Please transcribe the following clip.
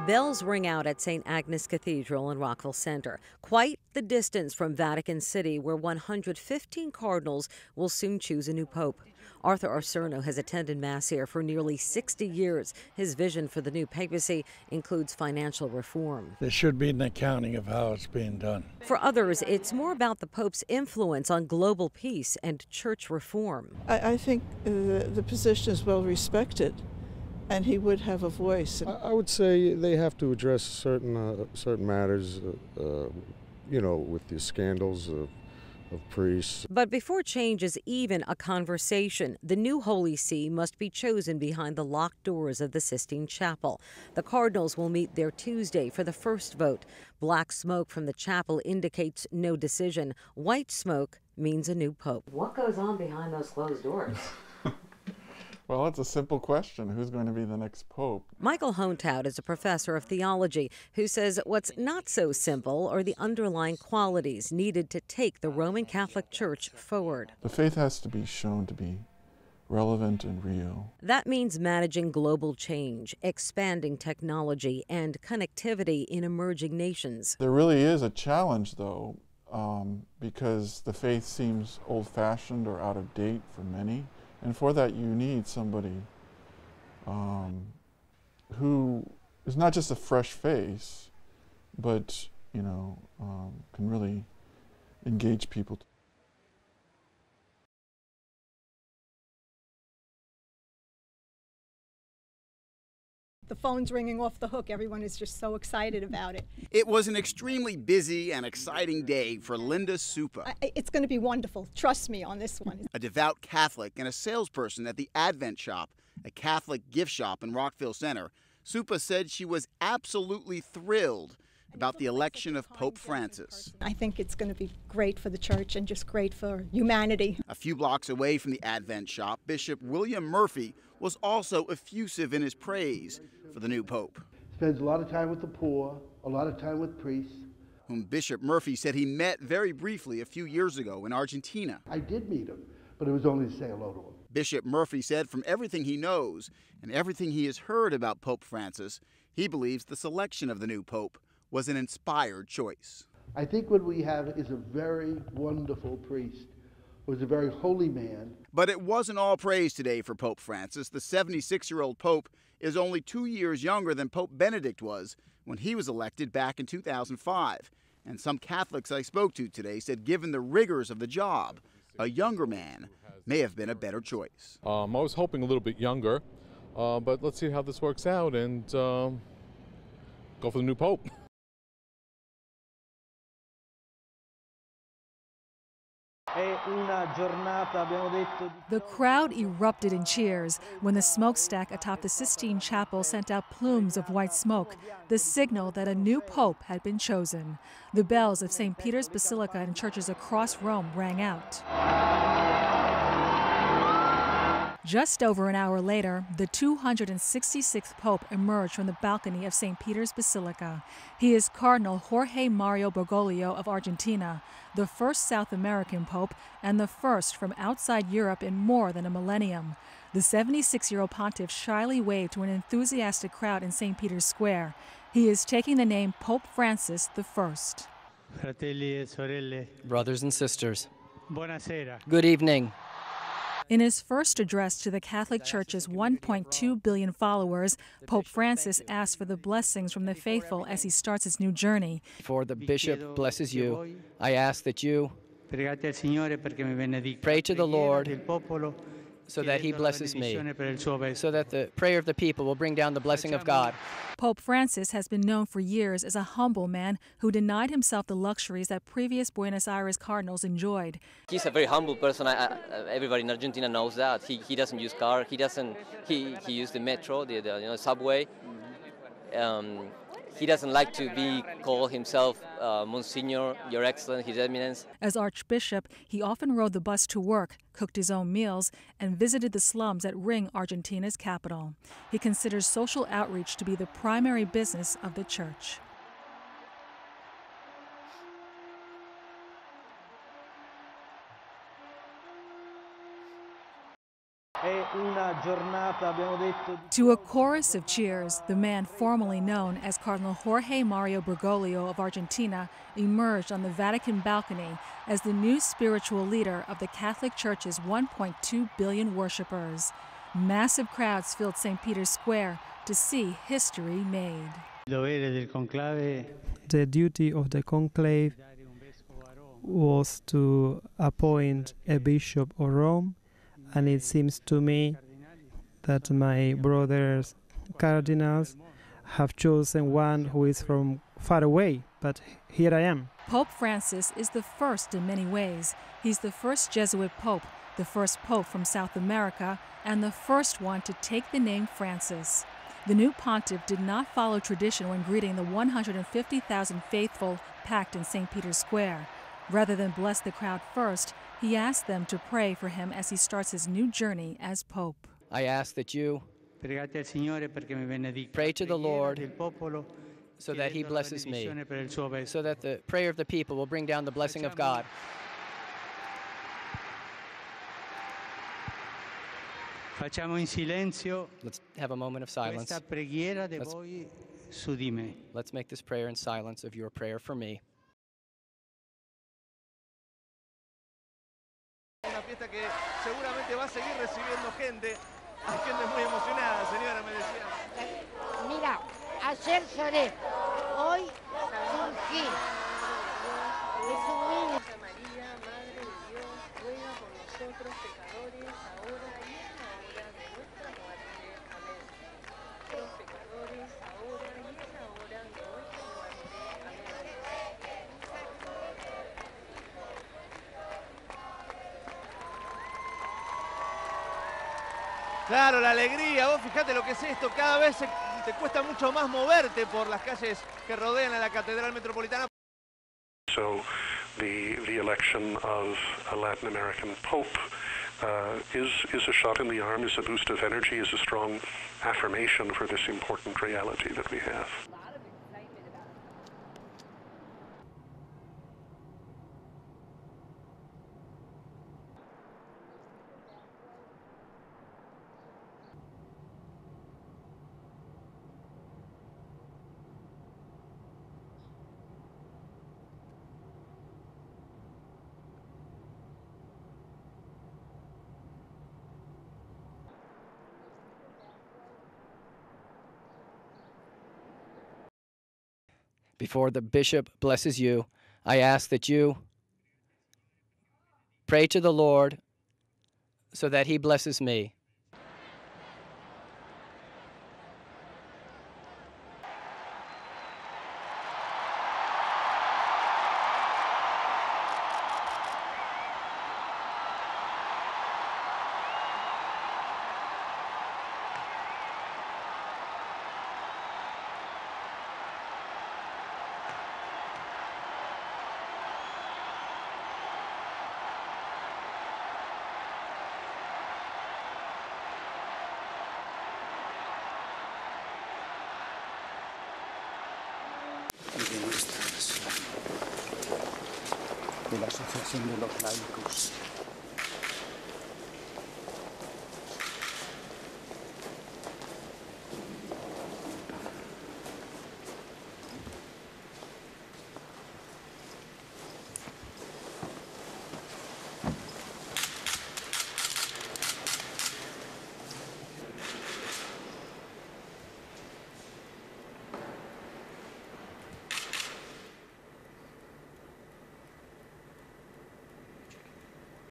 Bells ring out at St. Agnes Cathedral in Rockville Center. Quite the distance from Vatican City, where 115 cardinals will soon choose a new pope. Arthur Arcerno has attended Mass here for nearly 60 years. His vision for the new papacy includes financial reform. There should be an accounting of how it's being done. For others, it's more about the Pope's influence on global peace and church reform. I think the position is well respected, and he would have a voice. I would say they have to address certain matters, with the scandals of priests. But before change is even a conversation, the new Holy See must be chosen behind the locked doors of the Sistine Chapel. The Cardinals will meet there Tuesday for the first vote. Black smoke from the chapel indicates no decision. White smoke means a new pope. What goes on behind those closed doors? Well, it's a simple question. Who's going to be the next pope? Michael Hontout is a professor of theology who says what's not so simple are the underlying qualities needed to take the Roman Catholic Church forward. The faith has to be shown to be relevant and real. That means managing global change, expanding technology, and connectivity in emerging nations. There really is a challenge, though, because the faith seems old-fashioned or out of date for many. And for that, you need somebody who is not just a fresh face, but, can really engage people. The phone's ringing off the hook. Everyone is just so excited about it. It was an extremely busy and exciting day for Linda Supa. It's going to be wonderful. Trust me on this one. A devout Catholic and a salesperson at the Advent Shop, a Catholic gift shop in Rockville Center, Supa said she was absolutely thrilled about the election of Pope Francis. I think it's going to be great for the church and just great for humanity. A few blocks away from the Advent Shop, Bishop William Murphy was also effusive in his praise for the new pope. Spends a lot of time with the poor, a lot of time with priests. Whom Bishop Murphy said he met very briefly a few years ago in Argentina. I did meet him, but it was only to say hello to him. Bishop Murphy said from everything he knows and everything he has heard about Pope Francis, he believes the selection of the new pope was an inspired choice. I think what we have is a very wonderful priest. Was a very holy man. But it wasn't all praise today for Pope Francis. The 76-year-old pope is only 2 years younger than Pope Benedict was when he was elected back in 2005. And some Catholics I spoke to today said given the rigors of the job, a younger man may have been a better choice. I was hoping a little bit younger, but let's see how this works out and go for the new pope. The crowd erupted in cheers when the smokestack atop the Sistine Chapel sent out plumes of white smoke, the signal that a new pope had been chosen. The bells of St. Peter's Basilica and churches across Rome rang out. Just over an hour later, the 266th Pope emerged from the balcony of St. Peter's Basilica. He is Cardinal Jorge Mario Bergoglio of Argentina, the first South American Pope and the first from outside Europe in more than a millennium. The 76-year-old pontiff shyly waved to an enthusiastic crowd in St. Peter's Square. He is taking the name Pope Francis I. Fratelli e sorelle. Brothers and sisters. Buonasera. Good evening. In his first address to the Catholic Church's 1.2 billion followers, Pope Francis asked for the blessings from the faithful as he starts his new journey. Before the bishop blesses you, I ask that you pray to the Lord so that he blesses me, so that the prayer of the people will bring down the blessing of God. Pope Francis has been known for years as a humble man who denied himself the luxuries that previous Buenos Aires cardinals enjoyed. He's a very humble person. Everybody in Argentina knows that. He doesn't use car. He used the metro, the subway. He doesn't like to be called himself Monsignor, Your Excellency, His Eminence. As Archbishop, he often rode the bus to work, cooked his own meals, and visited the slums that ring Argentina's capital. He considers social outreach to be the primary business of the Church. To a chorus of cheers, the man formerly known as Cardinal Jorge Mario Bergoglio of Argentina emerged on the Vatican balcony as the new spiritual leader of the Catholic Church's 1.2 billion worshippers. Massive crowds filled St. Peter's Square to see history made. The duty of the conclave was to appoint a bishop of Rome, and it seems to me that my brothers Cardinals have chosen one who is from far away, but here I am. Pope Francis is the first in many ways. He's the first Jesuit pope, the first pope from South America, and the first one to take the name Francis. The new pontiff did not follow tradition when greeting the 150,000 faithful packed in St. Peter's Square. Rather than bless the crowd first, he asked them to pray for him as he starts his new journey as pope. I ask that you pray to the Lord so that he blesses me, so that the prayer of the people will bring down the blessing of God. Let's have a moment of silence. Let's make this prayer in silence of your prayer for me. Una fiesta que seguramente va a seguir recibiendo gente. Hay gente muy emocionada, señora, me decía. Mira, ayer lloré, hoy surgí. Es un niño. María, Madre de Dios, ruega por nosotros pecadores, ahora y en la hora de nuestra muerte. Amén. Los pecadores, ahora y en la hora de nuestra muerte. Amén. Claro, la alegría, vos fíjate lo que es esto, cada vez te cuesta mucho más moverte por las calles que rodean a la Catedral Metropolitana. So the election of a Latin American Pope is a shot in the arm, is a boost of energy, is a strong affirmation for this important reality that we have. Before the bishop blesses you, I ask that you pray to the Lord so that he blesses me. De la Asociación de los Laicos